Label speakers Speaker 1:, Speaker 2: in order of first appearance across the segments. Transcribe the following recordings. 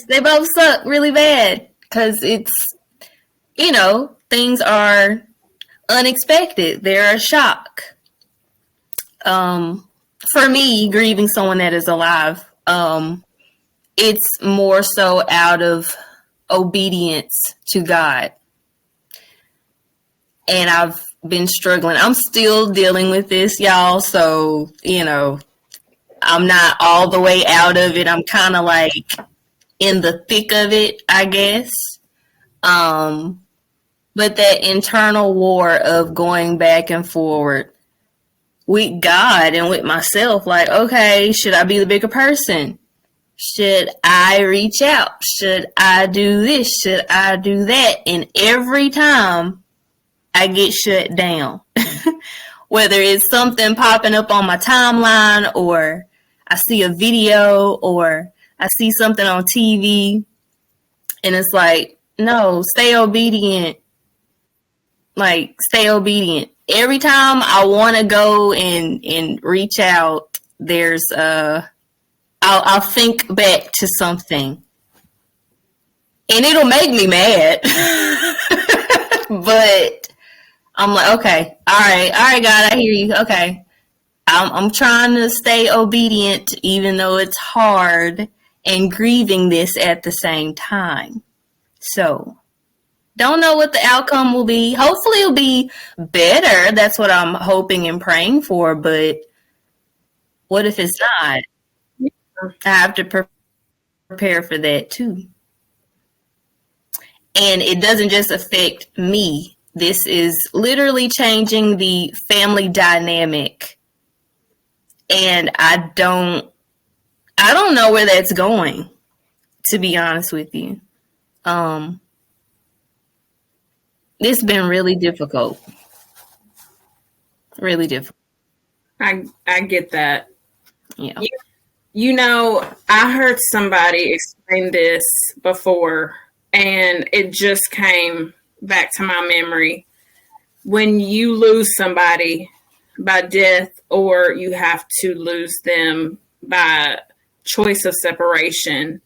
Speaker 1: They both suck really bad because it's, things are unexpected. They're a shock. For me, grieving someone that is alive, it's more so out of obedience to God. And I've been struggling. I'm still dealing with this, y'all. So, I'm not all the way out of it. I'm kind of like in the thick of it, I guess. But that internal war of going back and forward with God and with myself, like, okay, should I be the bigger person? Should I reach out? Should I do this? Should I do that? And every time I get shut down, whether it's something popping up on my timeline or I see a video or I see something on TV and it's like, no, stay obedient. Like, stay obedient. Every time I want to go and reach out, there's I'll think back to something and it'll make me mad. But I'm like, okay, all right, God, I hear you. Okay. I'm trying to stay obedient, even though it's hard, and grieving this at the same time. So, don't know what the outcome will be. Hopefully it'll be better. That's what I'm hoping and praying for. But what if it's not? I have to prepare for that too. And it doesn't just affect me. This is literally changing the family dynamic. And I don't know where that's going, to be honest with you. It's been really difficult. Really difficult.
Speaker 2: I get that.
Speaker 1: Yeah.
Speaker 2: I heard somebody explain this before, and it just came back to my memory. When you lose somebody by death, or you have to lose them by choice of separation,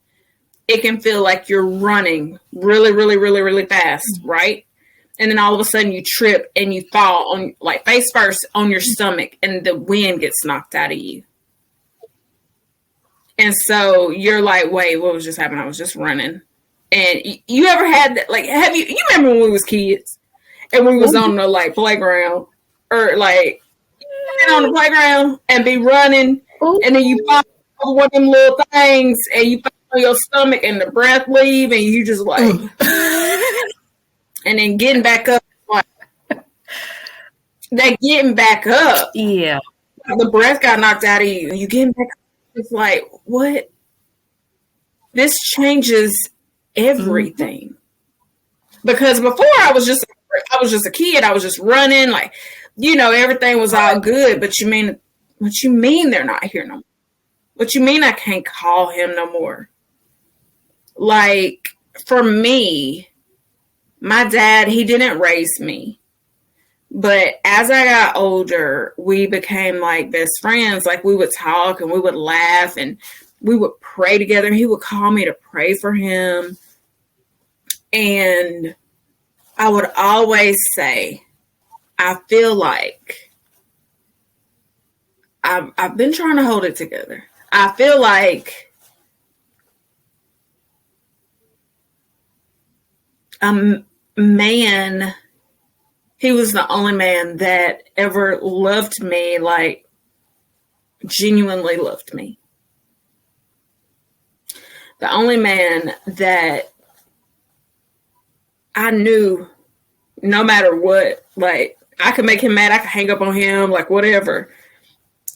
Speaker 2: it can feel like you're running really, really, really, really fast, right? And then all of a sudden you trip and you fall on, like, face first on your stomach, and the wind gets knocked out of you. And so you're like, wait, what was just happening? I was just running. And you ever had that? Like, you remember when we was kids and we was on the, like, playground, or like on the playground and be running, and then you fall over one of them little things and you fall on your stomach and the breath leave and you just like, and then getting back up, like, that getting back up.
Speaker 1: Yeah.
Speaker 2: The breath got knocked out of you and you getting back up. It's like, what? This changes everything. Because before I was just a kid. I was just running, like, everything was all good. But you mean they're not here no more? What you mean I can't call him no more? Like, for me, my dad, he didn't raise me. But as I got older, we became like best friends. Like, we would talk and we would laugh and we would pray together. He would call me to pray for him. And I would always say, I feel like I've been trying to hold it together. I feel like a man, he was the only man that ever loved me, like, genuinely loved me. The only man that I knew, no matter what, like, I could make him mad, I could hang up on him, like, whatever.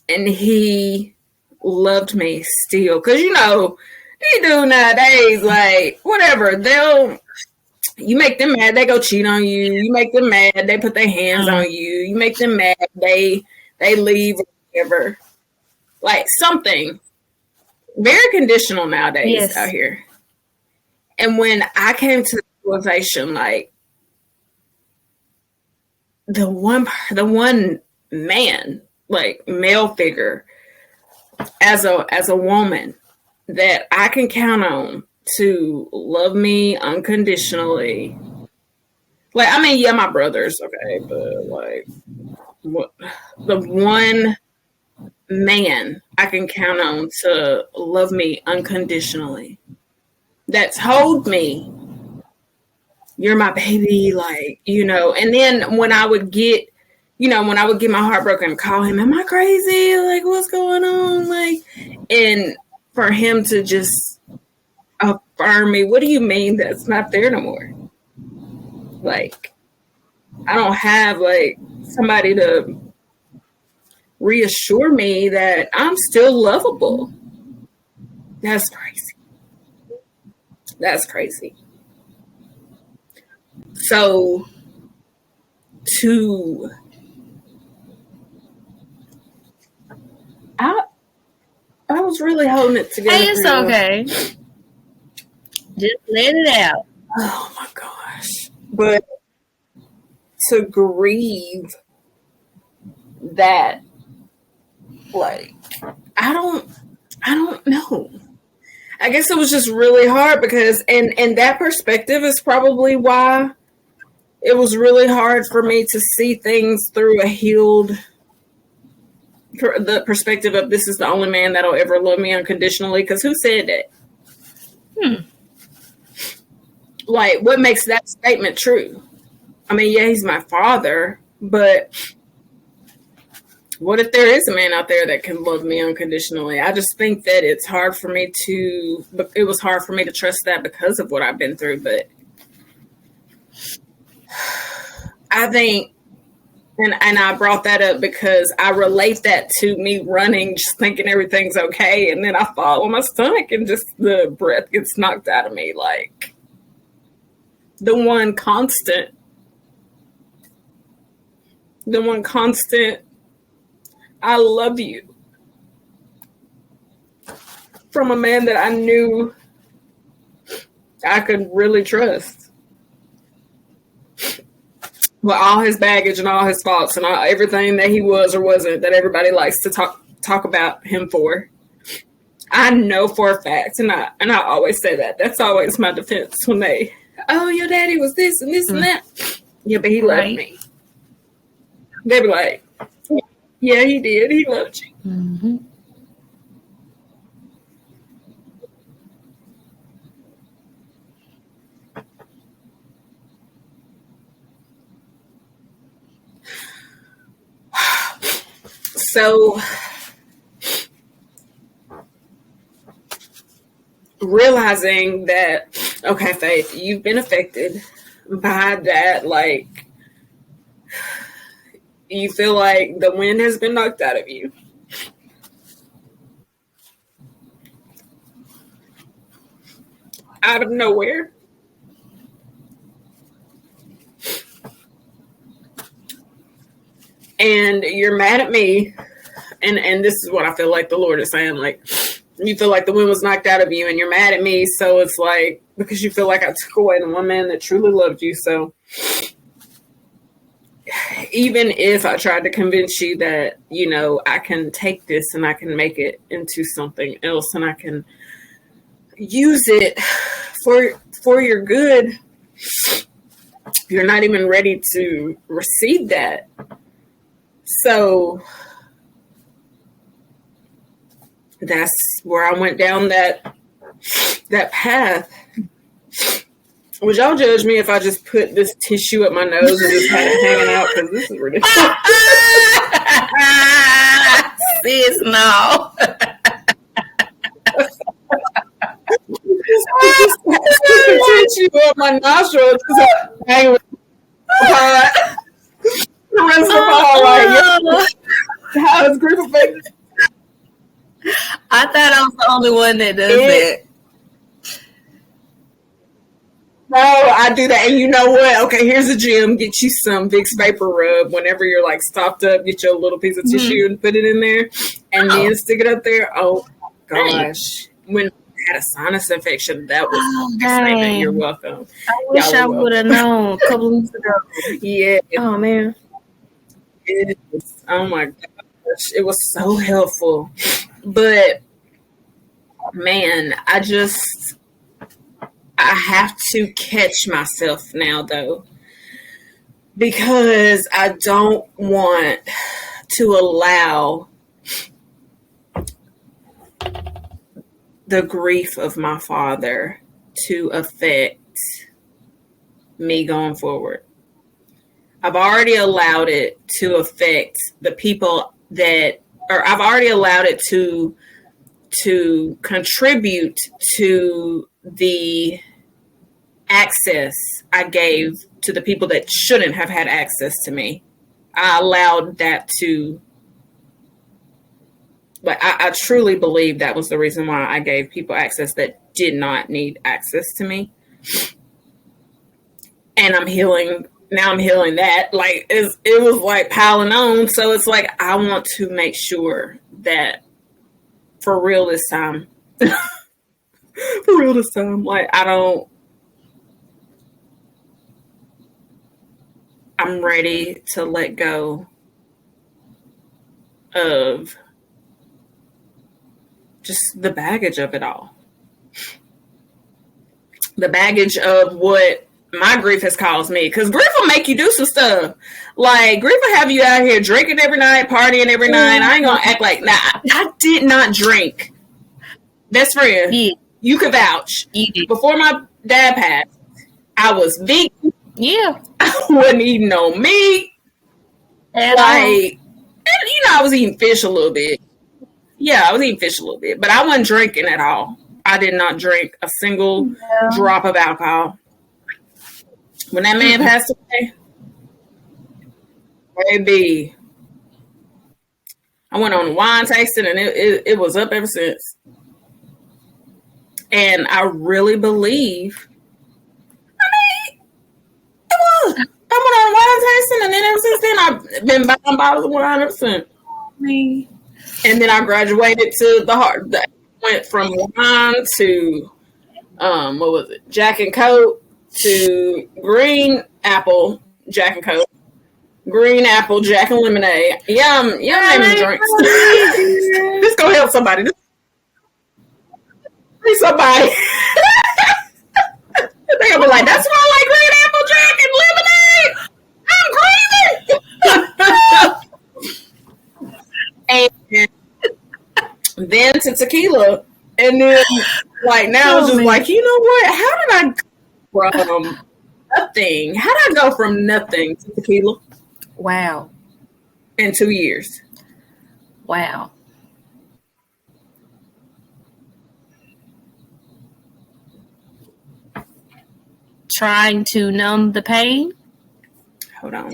Speaker 2: And he loved me still. Because, they do nowadays, like, whatever. You make them mad, they go cheat on you. You make them mad, they put their hands on you. You make them mad, they leave or whatever. Like, something. Very conditional nowadays out here. And when I came to the realization, like, the one man, like, male figure as a woman that I can count on to love me unconditionally. Like, I mean, yeah, my brothers, okay, but like, what, the one man I can count on to love me unconditionally, that told me, you're my baby, like, and then when I would get, when I would get my heart broken, call him, am I crazy? Like, what's going on? Like, and for him to just affirm me, what do you mean that's not there no more? Like, I don't have like somebody to reassure me that I'm still lovable. That's crazy. That's crazy. So I was really holding it together.
Speaker 1: Hey, it's okay. Just let it out.
Speaker 2: Oh my gosh. But to grieve that, like, I don't know. I guess it was just really hard because, and that perspective is probably why it was really hard for me to see things through the perspective of, this is the only man that'll ever love me unconditionally. Because who said that? Like, what makes that statement true? I mean, yeah, he's my father, but what if there is a man out there that can love me unconditionally? I just think that it was hard for me to trust that because of what I've been through. But I think, and I brought that up because I relate that to me running, just thinking everything's okay. And then I fall on my stomach and just the breath gets knocked out of me. Like, the one constant, I love you, from a man that I knew I could really trust, with all his baggage and all his faults and everything that he was or wasn't that everybody likes to talk about him for. I know for a fact, and I always say that. That's always my defense when they, oh, your daddy was this and this and that. Yeah, but he loved me. They be like, yeah, he did. He loved you.
Speaker 1: Mm-hmm.
Speaker 2: So, realizing that, okay, Faith, you've been affected by that. Like, you feel like the wind has been knocked out of you. Out of nowhere. And you're mad at me. And this is what I feel like the Lord is saying. Like, you feel like the wind was knocked out of you and you're mad at me. So it's like, because you feel like I took away the one man that truly loved you. So even if I tried to convince you that, I can take this and I can make it into something else and I can use it for your good, you're not even ready to receive that. So that's where I went down that path. Would y'all judge me if I just put this tissue up my nose and just had it hanging out? Because this is ridiculous.
Speaker 1: Sis, no.
Speaker 2: Just the tissue up my nostril, just hanging with the rest of the ball, like, how is grief affected?
Speaker 1: I thought I was the only one that does that.
Speaker 2: No, I do that. And you know what? Okay, here's a gem. Get you some Vicks Vapor Rub whenever you're like stopped up. Get your little piece of tissue and put it in there. And then stick it up there. Oh, gosh. When I had a sinus infection, that was the statement. You're welcome.
Speaker 1: I wish I would have known a couple of weeks ago.
Speaker 2: Yeah.
Speaker 1: Oh, man.
Speaker 2: Oh, my gosh. It was so helpful. But, man, I just... I have to catch myself now, though, because I don't want to allow the grief of my father to affect me going forward. I've already allowed it to affect the people that, or I've already allowed it to contribute to the access I gave to the people that shouldn't have had access to me. I allowed that to, but I truly believe that was the reason why I gave people access that did not need access to me. And I'm healing. Now I'm healing that. Like, it was like piling on. So it's like, I want to make sure that for real this time, like, I'm ready to let go of just the baggage of it all. The baggage of what my grief has caused me. Because grief will make you do some stuff. Like, grief will have you out here drinking every night, partying every night. I ain't going to act like, nah, I did not drink. Best friend,
Speaker 1: Yeah.
Speaker 2: You could vouch. Before my dad passed, I was vegan.
Speaker 1: Yeah.
Speaker 2: I wasn't eating no meat.
Speaker 1: And
Speaker 2: I was eating fish a little bit. Yeah, I was eating fish a little bit. But I wasn't drinking at all. I did not drink a single drop of alcohol. When that man passed away, baby, I went on a wine tasting and it was up ever since. And I really believe, it was. I went on a wine tasting and then ever since then I've been buying bottles of wine ever since. And then I graduated to the hard. Went from wine to what was it? Jack and Coke to green apple Jack and Coke, green apple Jack and lemonade. Yum naming drinks. This gonna help somebody. Somebody. They gonna be like, that's why I like green apple Jack and lemonade. I'm greedy. And then to tequila. And then, like, now it's just like, you know what? How did I go from nothing? How did I go from nothing to tequila?
Speaker 1: Wow.
Speaker 2: In 2 years.
Speaker 1: Wow. Trying to numb the pain?
Speaker 2: Hold on.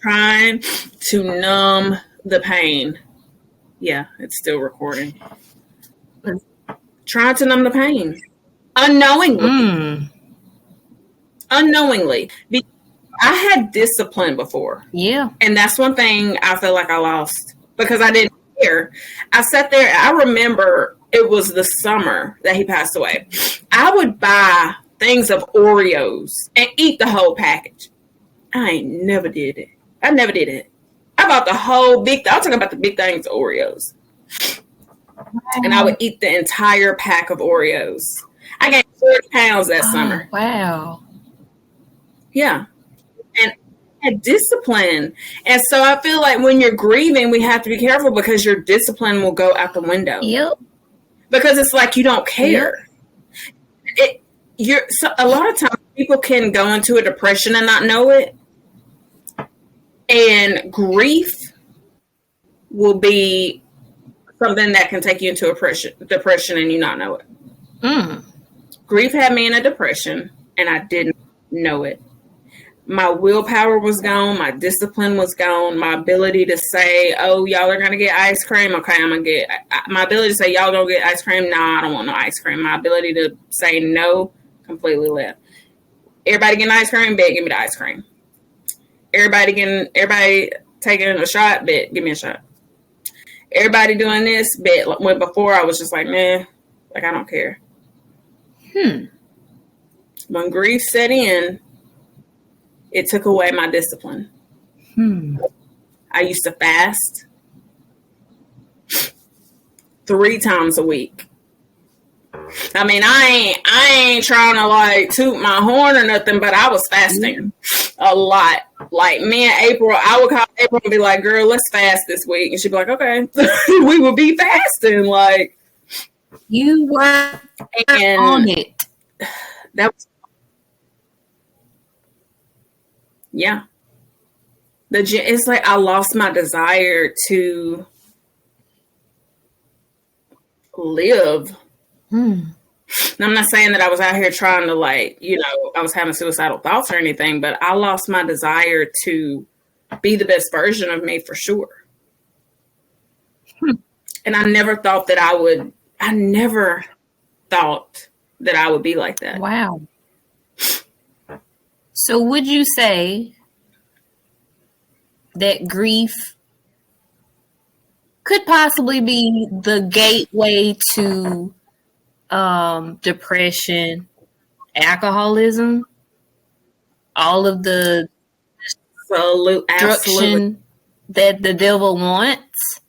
Speaker 2: Trying to numb the pain. Yeah, it's still recording. Trying to numb the pain. Unknowingly. Unknowingly. I had discipline before.
Speaker 1: Yeah.
Speaker 2: And that's one thing I feel like I lost because I didn't care. I sat there. I remember it was the summer that he passed away. I would buy things of Oreos and eat the whole package. I ain't never did it. I never did it. I bought the whole big, I'll talk about the big things of Oreos. And I would eat the entire pack of Oreos. I gained 40 pounds that summer.
Speaker 1: Wow.
Speaker 2: Yeah. And I had discipline. And so I feel like when you're grieving, we have to be careful because your discipline will go out the window.
Speaker 1: Yep.
Speaker 2: Because it's like you don't care. So a lot of times people can go into a depression and not know it. And grief will be something that can take you into depression and you not know it. Grief had me in a depression and I didn't know it. My willpower was gone. My discipline was gone. My ability to say, oh, y'all are going to get ice cream. Okay, I'm going to get my ability to say, y'all going to get ice cream. Nah, I don't want no ice cream. My ability to say no completely left. Everybody getting ice cream? Bet, give me the ice cream. Everybody taking a shot? Bet, give me a shot. Everybody doing this? Bet. When before I was just like, man, like I don't care. When grief set in, it took away my discipline. I used to fast 3 times a week. I mean, I ain't trying to like toot my horn or nothing, but I was fasting a lot. Like me and April, I would call April and be like, "Girl, let's fast this week," and she'd be like, "Okay." We would be fasting like
Speaker 1: You were
Speaker 2: and
Speaker 1: on it.
Speaker 2: that was yeah. It's like I lost my desire to live. And I'm not saying that I was out here trying to like, I was having suicidal thoughts or anything, but I lost my desire to be the best version of me for sure. And I never thought that I never thought that I would be like that.
Speaker 1: Wow. So would you say that grief could possibly be the gateway to depression, alcoholism, all of the destruction that the devil wants?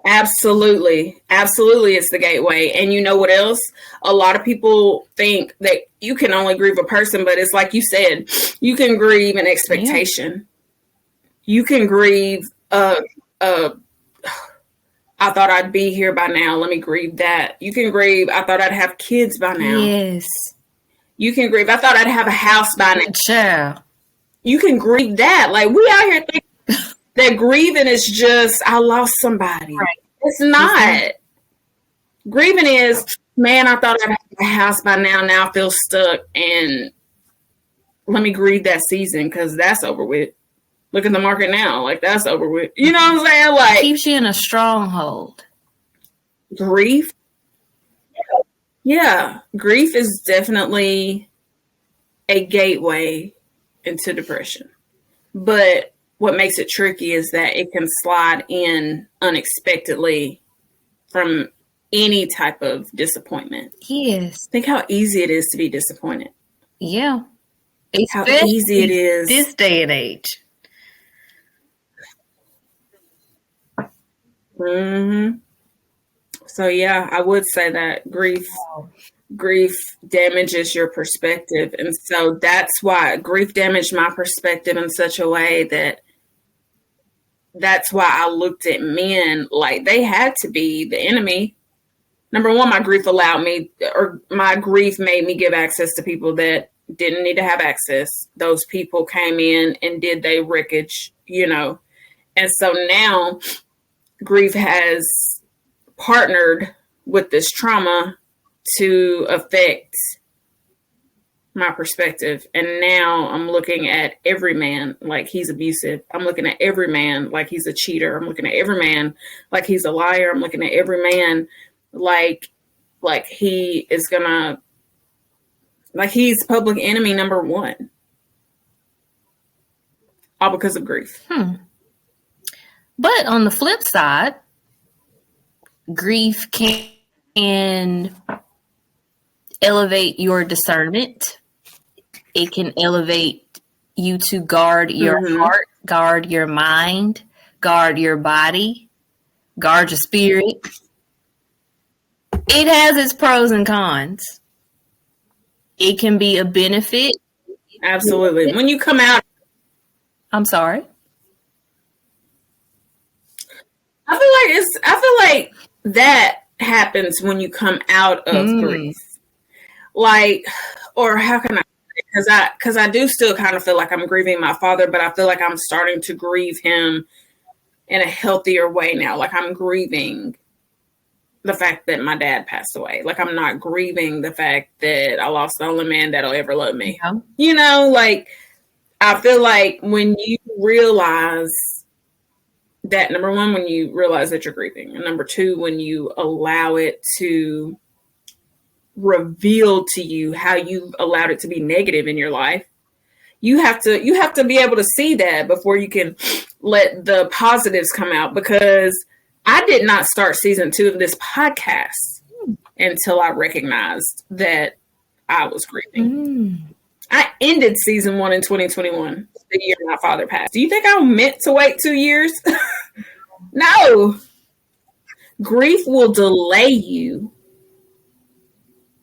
Speaker 2: Absolutely. Absolutely, it's the gateway. And you know what else? A lot of people think that you can only grieve a person, but it's like you said, you can grieve an expectation. Yeah. You can grieve I thought I'd be here by now. Let me grieve that. You can grieve, I thought I'd have kids by now.
Speaker 1: Yes.
Speaker 2: You can grieve, I thought I'd have a house by now.
Speaker 1: Sure.
Speaker 2: You can grieve that. Like, we out here thinking that grieving is just, I lost somebody. Right. It's not. Mm-hmm. Grieving is, man, I thought I'd have a house by now. Now I feel stuck. And let me grieve that season because that's over with. Look at the market now. Like, that's over with. You know what I'm saying? Like,
Speaker 1: keeps you in a stronghold.
Speaker 2: Grief? Yeah. Grief is definitely a gateway into depression. But what makes it tricky is that it can slide in unexpectedly from any type of disappointment.
Speaker 1: Yes.
Speaker 2: Think how easy it is to be disappointed.
Speaker 1: Yeah.
Speaker 2: How easy it is.
Speaker 1: This day and age.
Speaker 2: Mm-hmm. So yeah, I would say that grief damages your perspective. And so that's why grief damaged my perspective in such a way that's why I looked at men like they had to be the enemy. Number one, my grief made me give access to people that didn't need to have access. Those people came in and did their wreckage, And so now grief has partnered with this trauma to affect my perspective. And now I'm looking at every man like he's abusive. I'm looking at every man like he's a cheater. I'm looking at every man like he's a liar. I'm looking at every man like he is he's public enemy number one. All because of grief.
Speaker 1: But on the flip side, grief can elevate your discernment. It can elevate you to guard your heart, guard your mind, guard your body, guard your spirit. It has its pros and cons. It can be a benefit.
Speaker 2: Absolutely. When you come out.
Speaker 1: I'm sorry.
Speaker 2: I feel like that happens when you come out of grief. Like, or how can I? Because I do still kind of feel like I'm grieving my father, but I feel like I'm starting to grieve him in a healthier way now. Like I'm grieving the fact that my dad passed away. Like I'm not grieving the fact that I lost the only man that'll ever love me. Yeah. Like I feel like when you realize that, number one, when you realize that you're grieving, and number two, when you allow it to reveal to you how you allowed it to be negative in your life, you have to be able to see that before you can let the positives come out. Because I did not start season 2 of this podcast until I recognized that I was grieving. I ended season 1 in 2021, the year my father passed. Do you think I meant to wait 2 years? No. grief will delay you.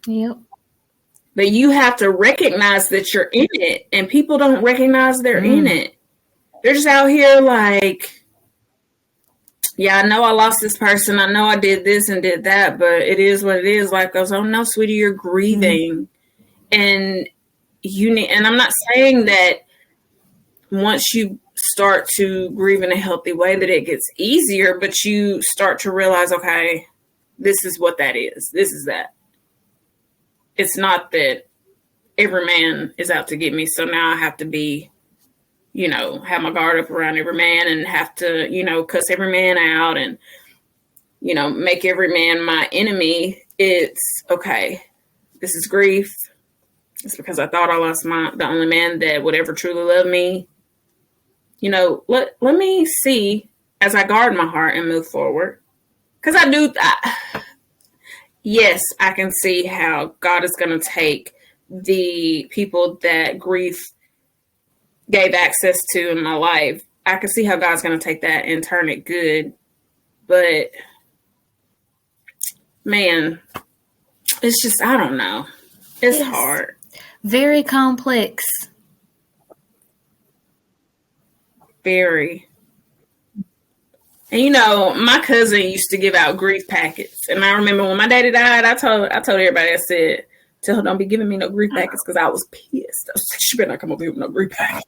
Speaker 1: Yep.
Speaker 2: But you have to recognize that you're in it, and people don't recognize they're in it. They're just out here like, yeah, I know I lost this person. I know I did this and did that, but it is what it is. Life goes on. No, sweetie, you're grieving. And you need, and I'm not saying that once you start to grieve in a healthy way that it gets easier, but you start to realize, okay, this is what that is. This is that. It's not that every man is out to get me. So now I have to be, have my guard up around every man and have to, cuss every man out and, make every man my enemy. It's okay. This is grief. It's because I thought I lost the only man that would ever truly love me. Let me see as I guard my heart and move forward. Because I do that. Yes, I can see how God is going to take the people that grief gave access to in my life. I can see how God's going to take that and turn it good. But, man, it's just, I don't know. It's hard.
Speaker 1: Very complex.
Speaker 2: Very. And my cousin used to give out grief packets. And I remember when my daddy died, I told everybody, I said, tell her don't be giving me no grief packets because I was pissed. I was like, she better not come over here with no grief packet.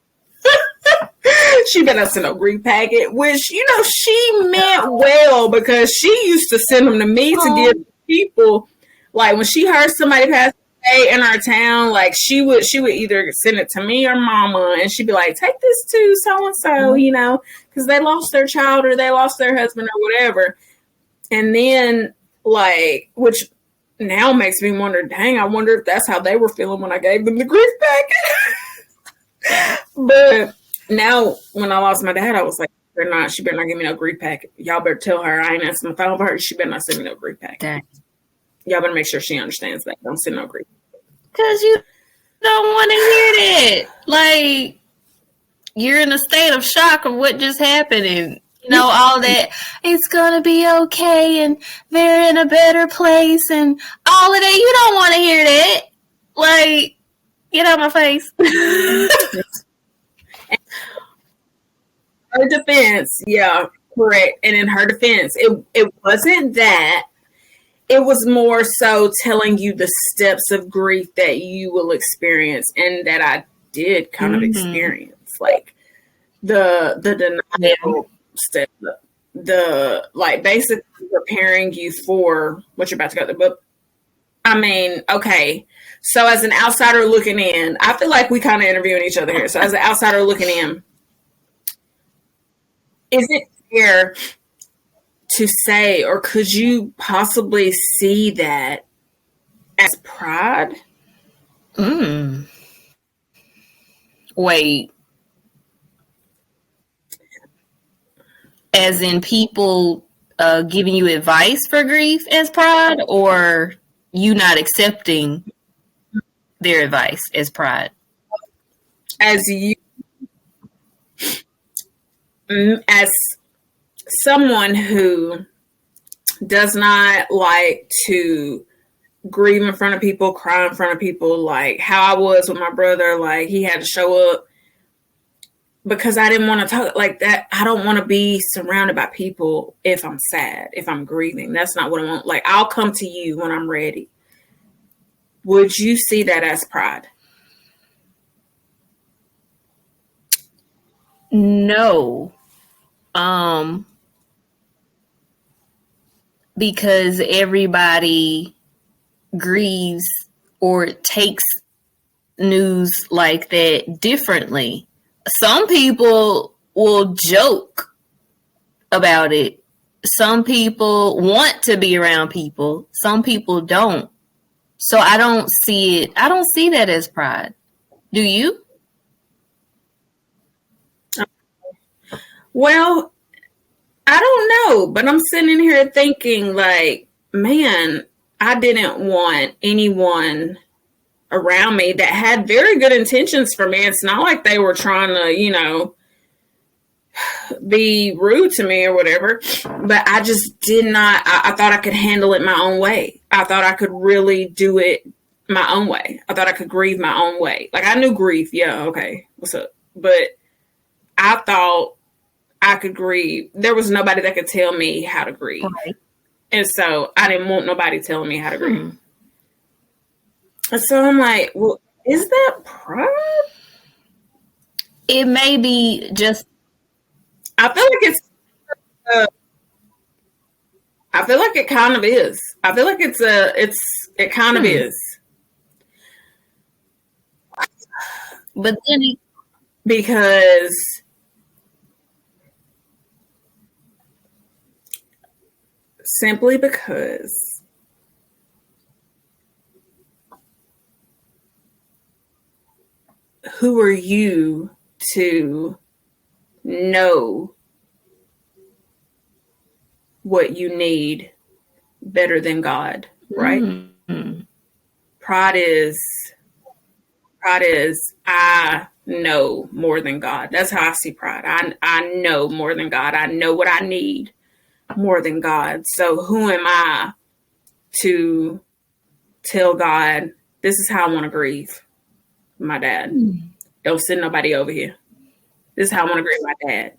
Speaker 2: She better not send no grief packet, which, she meant well because she used to send them to me to give people. Like when she heard somebody pass away in our town, like she would either send it to me or mama, and she'd be like, take this to so-and-so, because they lost their child or they lost their husband or whatever. And then like, which now makes me wonder, dang, I wonder if that's how they were feeling when I gave them the grief packet. But now when I lost my dad, I was like, she better not give me no grief packet. Y'all better tell her I ain't answering my phone for her. She better not send me no grief packet. Dang. Y'all better make sure she understands that. Don't send no grief.
Speaker 1: Because you don't want to hear that. Like, you're in a state of shock of what just happened and, all that. It's going to be okay and they're in a better place and all of that. You don't want to hear that. Like, get out of my face.
Speaker 2: Her defense, yeah, correct. And in her defense, it wasn't that. It was more so telling you the steps of grief that you will experience and that I did kind of experience. Like the denial step, the like basically preparing you for what you're about to go through. But I mean, okay. So as an outsider looking in, I feel like we kind of interviewing each other here. So as an outsider looking in, is it fair to say, or could you possibly see that as pride?
Speaker 1: Wait. As in people giving you advice for grief as pride, or you not accepting their advice as pride?
Speaker 2: As someone who does not like to grieve in front of people, cry in front of people, like how I was with my brother, like he had to show up because I didn't want to talk like that. I don't want to be surrounded by people if I'm sad, if I'm grieving. That's not what I want. Like, I'll come to you when I'm ready. Would you see that as pride?
Speaker 1: No. Because everybody grieves or takes news like that differently. Some people will joke about it. Some people want to be around people. Some people don't. So I don't see it. I don't see that as pride. Do you?
Speaker 2: Well, I don't know, but I'm sitting here thinking like, man, I didn't want anyone around me that had very good intentions for me. It's not like they were trying to, be rude to me or whatever, but I just did not. I thought I could handle it my own way. I thought I could really do it my own way. I thought I could grieve my own way. Like, I knew grief. Yeah, okay, what's up? But I thought I could grieve. There was nobody that could tell me how to grieve.
Speaker 1: Right.
Speaker 2: And so I didn't want nobody telling me how to grieve. And so I'm like, well, is that pride?
Speaker 1: It may be just.
Speaker 2: I feel like it's. I feel like it kind of is. I feel like it kind of is.
Speaker 1: But then
Speaker 2: because simply because who are you to know what you need better than God, right?
Speaker 1: Mm-hmm.
Speaker 2: Pride is I know more than God. That's how I see pride. I know more than God. I know what I need more than God. So who am I to tell God, this is how I want to grieve my dad. Don't send nobody over here. This is how I want to grieve my dad.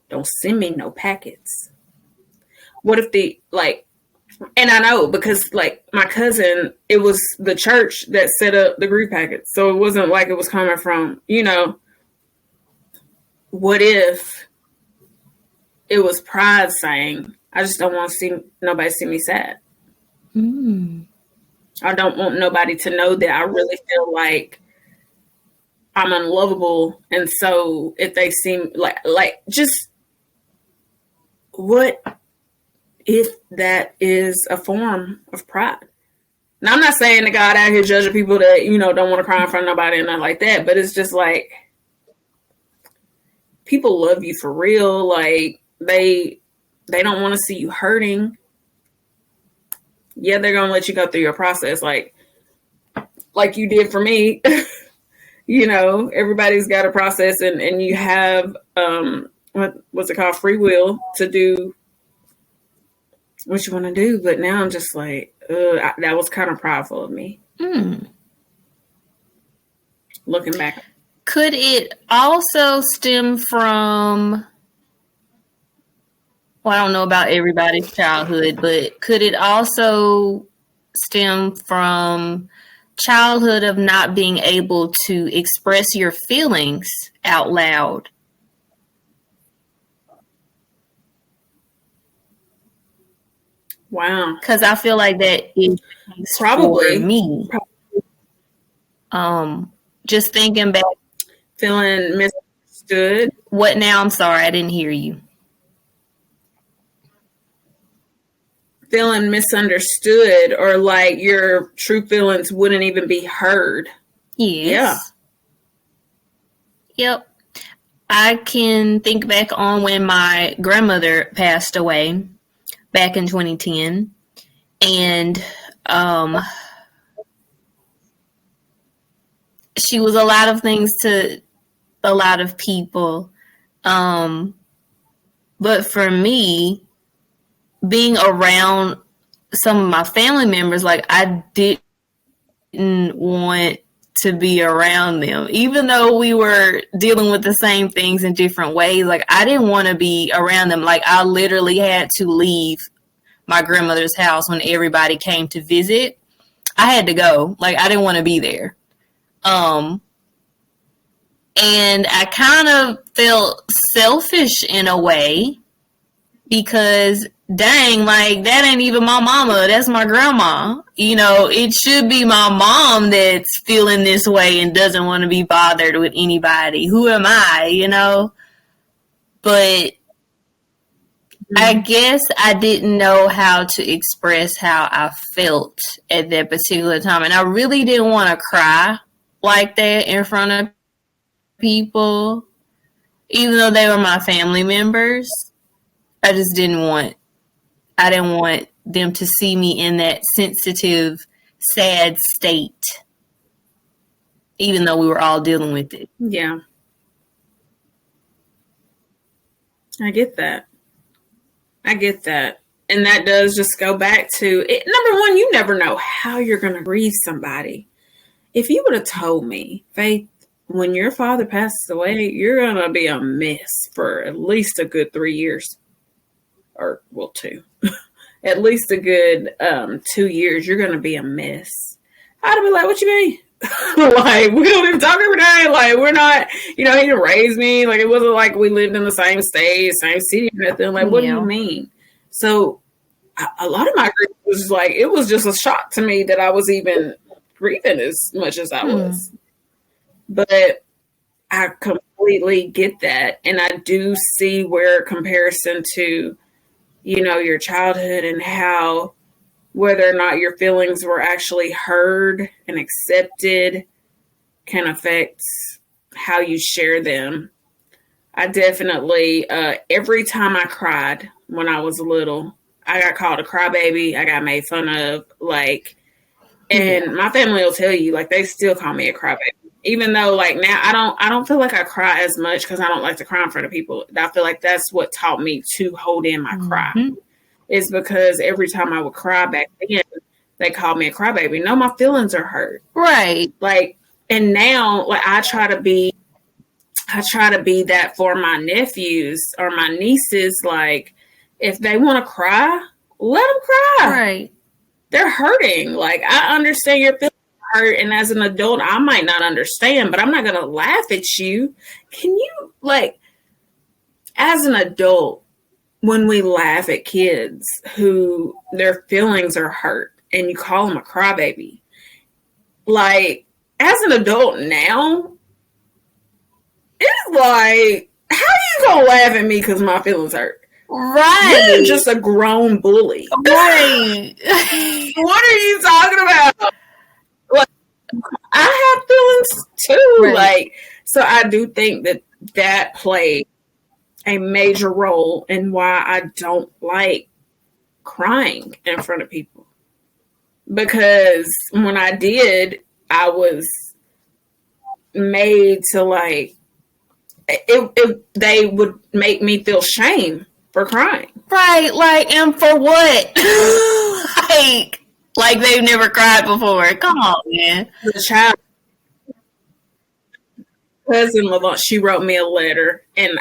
Speaker 2: Don't send me no packets. What if and I know because like my cousin, it was the church that set up the grief packets. So it wasn't like it was coming from, what if it was pride saying, I just don't want to see nobody see me sad. I don't want nobody to know that I really feel like I'm unlovable. And so if they seem like just what if that is a form of pride? Now, I'm not saying that God out here judging people that, don't want to cry in front of nobody and nothing like that, but it's just like people love you for real. Like they don't want to see you hurting. Yeah, they're going to let you go through your process like you did for me. Everybody's got a process and you have, what's it called? Free will to do what you want to do. But now I'm just like, that was kind of prideful of me. Looking back.
Speaker 1: Could it also stem from, well, I don't know about everybody's childhood, but could it also stem from childhood of not being able to express your feelings out loud?
Speaker 2: Wow.
Speaker 1: Because I feel like that is
Speaker 2: probably
Speaker 1: for me. Just thinking back.
Speaker 2: Feeling misunderstood.
Speaker 1: What now? I'm sorry, I didn't hear you.
Speaker 2: Feeling misunderstood or like your true feelings wouldn't even be heard.
Speaker 1: Yes. Yeah. Yep. I can think back on when my grandmother passed away back in 2010. And she was a lot of things to a lot of people. But for me, being around some of my family members, like I didn't want to be around them, even though we were dealing with the same things in different ways. Like I didn't want to be around them. Like I literally had to leave my grandmother's house when everybody came to visit. I had to go. Like I didn't want to be there. And I kind of felt selfish in a way because dang, like that ain't even my mama. That's my grandma. It should be my mom that's feeling this way and doesn't want to be bothered with anybody. Who am I, But I guess I didn't know how to express how I felt at that particular time. And I really didn't want to cry like that in front of people, even though they were my family members. I didn't want them to see me in that sensitive, sad state, even though we were all dealing with it.
Speaker 2: Yeah. I get that. I get that. And that does just go back to it. Number one, you never know how you're going to grieve somebody. If you would have told me, Faith, when your father passes away, you're going to be a mess for at least a good 3 years. Or, well, 2. At least a good 2 years, you're going to be a mess. I'd be like, what you mean? Like, we don't even talk every day. Like, we're not, he didn't raise me. Like, it wasn't like we lived in the same state, same city, or nothing. Like, what do you mean? So, a lot of my grief was like, it was just a shock to me that I was even grieving as much as I was. But I completely get that. And I do see where comparison to, your childhood and how whether or not your feelings were actually heard and accepted can affect how you share them. I definitely, every time I cried when I was little, I got called a crybaby. I got made fun of, and my family will tell you, they still call me a crybaby. Even though, now I don't feel like I cry as much because I don't like to cry in front of people. I feel like that's what taught me to hold in my cry. Is because every time I would cry back then, they called me a crybaby. No, my feelings are hurt.
Speaker 1: Right.
Speaker 2: And now, I try to be that for my nephews or my nieces. If they want to cry, let them cry.
Speaker 1: Right.
Speaker 2: They're hurting. I understand your feelings hurt, and as an adult, I might not understand, but I'm not going to laugh at you. Can you, as an adult, when we laugh at kids who their feelings are hurt and you call them a crybaby, as an adult now, it's how you gonna laugh at me because my feelings hurt?
Speaker 1: Right.
Speaker 2: You're just a grown bully.
Speaker 1: Right.
Speaker 2: What are you talking about? I have feelings too.
Speaker 1: Right.
Speaker 2: So I do think that played a major role in why I don't like crying in front of people. Because when I did, I was made to they would make me feel shame for crying.
Speaker 1: Right, and for what? like they've never cried before. Come on, man.
Speaker 2: The child cousin Lavon, she wrote me a letter, and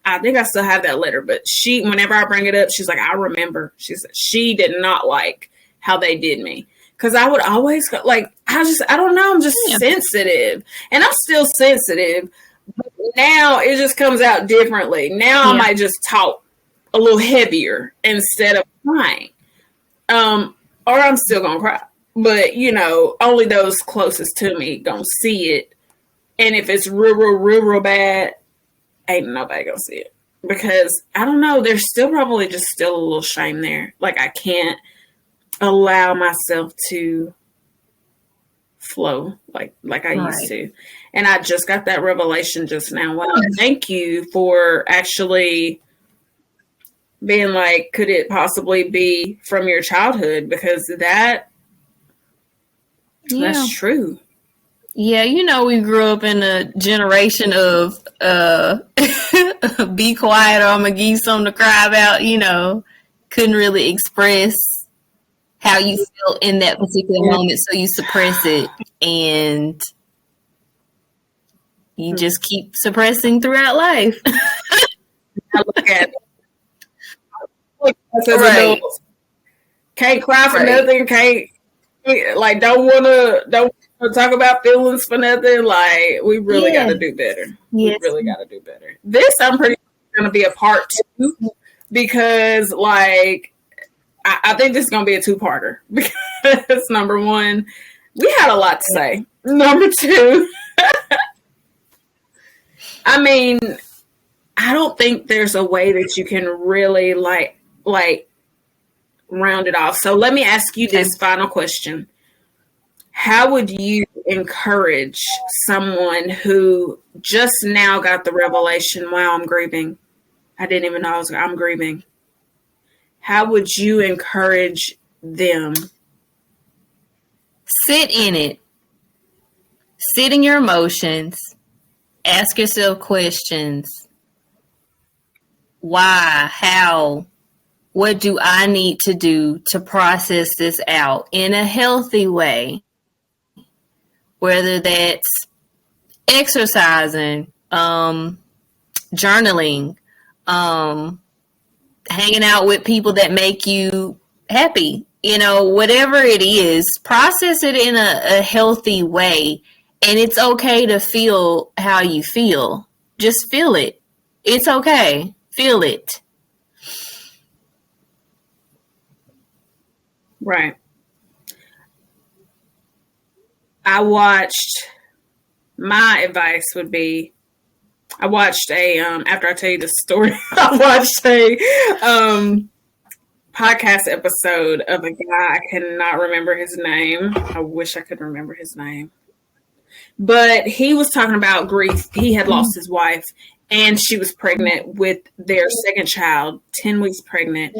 Speaker 2: I think I still have that letter. But whenever I bring it up, she's like, I remember. She said she did not like how they did me because I would always I don't know. I'm just sensitive, and I'm still sensitive. But now it just comes out differently. Now I might just talk a little heavier instead of crying, or I'm still gonna cry. But only those closest to me gonna see it. And if it's real bad, ain't nobody gonna see it. Because I don't know, there's still probably just still a little shame there. I can't allow myself to flow like I used to. And I just got that revelation just now. Wow, thank you for actually being could it possibly be from your childhood? Because that's true.
Speaker 1: Yeah, we grew up in a generation of be quiet or I'm going to give you something to cry about, couldn't really express how you felt in that particular moment, so you suppress it and you just keep suppressing throughout life.
Speaker 2: I look at it. Can't cry for nothing, can't don't want to talk about feelings for nothing. We really got to do better.
Speaker 1: Yes.
Speaker 2: We really got to do better. This I'm pretty sure going to be a part 2 because I think this is going to be a 2-parter because number one, we had a lot to say. Number 2, I mean, I don't think there's a way that you can really round it off. So let me ask you this final question. How would you encourage someone who just now got the revelation, wow, I'm grieving. I didn't even know I'm grieving. How would you encourage them?
Speaker 1: Sit in it. Sit in your emotions. Ask yourself questions. why, how, what do I need to do to process this out in a healthy way? Whether that's exercising, journaling, hanging out with people that make you happy, whatever it is, process it in a healthy way. And it's okay to feel how you feel. Just feel it. It's okay. Feel it.
Speaker 2: Right. My advice would be, I watched after I tell you the story, I watched a podcast episode of a guy. I cannot remember his name. I wish I could remember his name. But he was talking about grief. He had lost his wife, and she was pregnant with their second child, 10 weeks pregnant.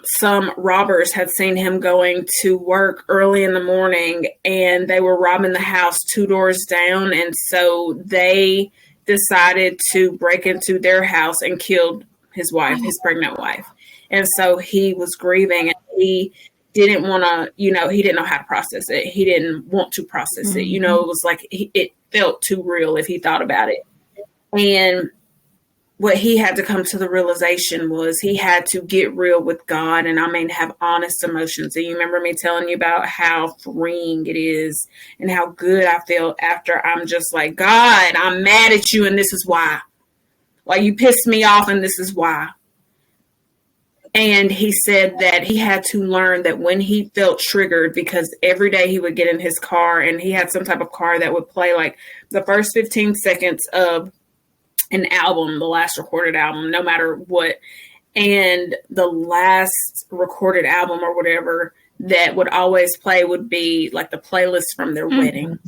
Speaker 2: Some robbers had seen him going to work early in the morning, and they were robbing the house 2 doors down. And so they decided to break into their house and killed his wife, his pregnant wife. And so he was grieving, and he didn't want to, he didn't know how to process it. He didn't want to process it. It was like, it felt too real if he thought about it. And what he had to come to the realization was he had to get real with God, and have honest emotions. And you remember me telling you about how freeing it is and how good I feel after I'm just like, God, I'm mad at you, and this is why. Like, you pissed me off, and this is why. And he said that he had to learn that when he felt triggered, because every day he would get in his car, and he had some type of car that would play like the first 15 seconds of an album, the last recorded album, no matter what. And the last recorded album or whatever that would always play would be like the playlist from their wedding.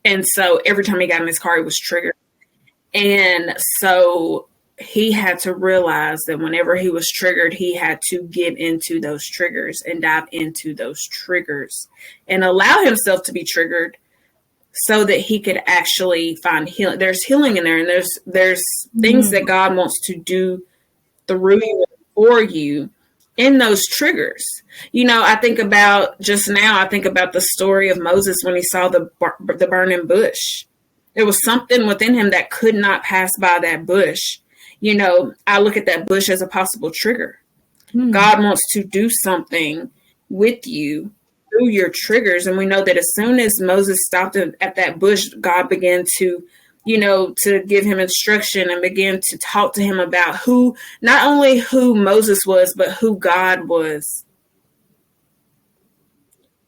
Speaker 2: And so every time he got in his car, he was triggered. And so he had to realize that whenever he was triggered, he had to get into those triggers and dive into those triggers and allow himself to be triggered, so that he could actually find healing. There's healing in there, and there's things that God wants to do through you, for you, in those triggers. I think about the story of Moses when he saw the burning bush. There was something within him that could not pass by that bush. I look at that bush as a possible trigger. God wants to do something with you through your triggers. And we know that as soon as Moses stopped at that bush, God began to, to give him instruction and begin to talk to him about not only who Moses was, but who God was.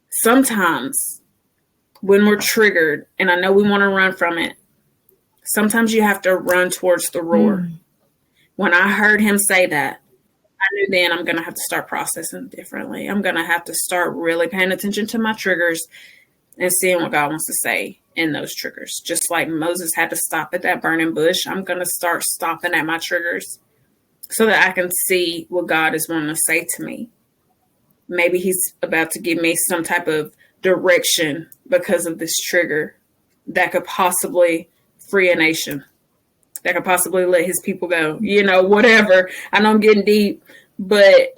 Speaker 2: Sometimes when we're triggered, and I know we want to run from it, sometimes you have to run towards the roar. When I heard him say that, I knew then I'm going to have to start processing differently. I'm going to have to start really paying attention to my triggers and seeing what God wants to say in those triggers. Just like Moses had to stop at that burning bush, I'm going to start stopping at my triggers so that I can see what God is wanting to say to me. Maybe he's about to give me some type of direction because of this trigger that could possibly free a nation, that could possibly let his people go, whatever. I know I'm getting deep, but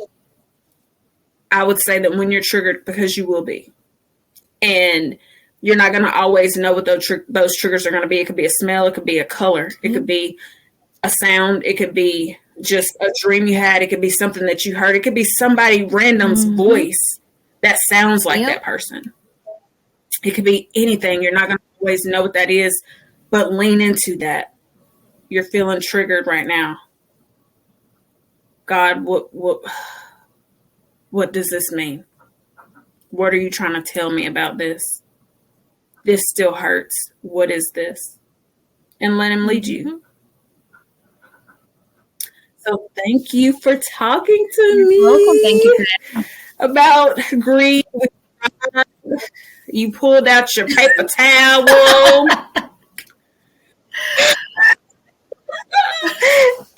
Speaker 2: I would say that when you're triggered, because you will be, and you're not going to always know what those triggers are going to be. It could be a smell. It could be a color. It could be a sound. It could be just a dream you had. It could be something that you heard. It could be somebody random's voice that sounds like that person. It could be anything. You're not going to always know what that is, but lean into that. You're feeling triggered right now. God, what does this mean? What are you trying to tell me about this? This still hurts. What is this? And let him lead you. So thank you for talking to me.
Speaker 1: You're welcome. Thank you for that.
Speaker 2: About grief. You pulled out your paper towel.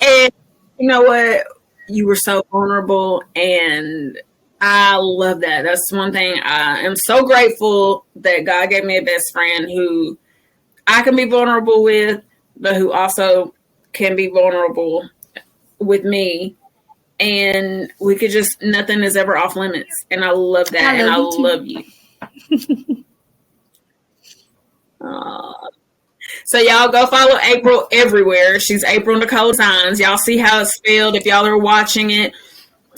Speaker 2: And you know what? You were so vulnerable, and I love that. That's one thing. I am so grateful that God gave me a best friend who I can be vulnerable with, but who also can be vulnerable with me, and we could just, nothing is ever off limits. And I love that. I love you. So y'all go follow Apryl everywhere. She's Apryl Nicole Signs. Y'all see how it's spelled if y'all are watching it.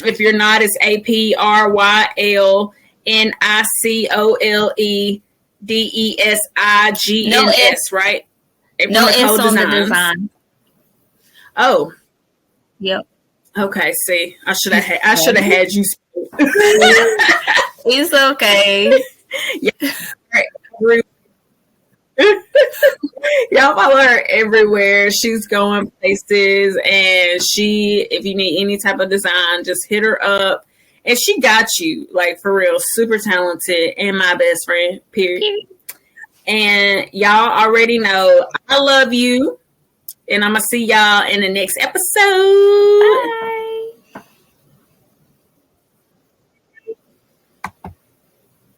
Speaker 2: If you're not, it's APRYLNICOLEDESIGNS, right? Apryl
Speaker 1: No
Speaker 2: Nicole
Speaker 1: S on the
Speaker 2: Designs.
Speaker 1: design.
Speaker 2: Oh,
Speaker 1: Yep.
Speaker 2: okay. See, I should have had you.
Speaker 1: It's okay.
Speaker 2: Yeah. Y'all follow her everywhere. She's going places, and if you need any type of design, just hit her up, and she got you, like, for real. Super talented, and my best friend, period. And y'all already know I love you, and I'm gonna see y'all in the next episode.
Speaker 1: Bye.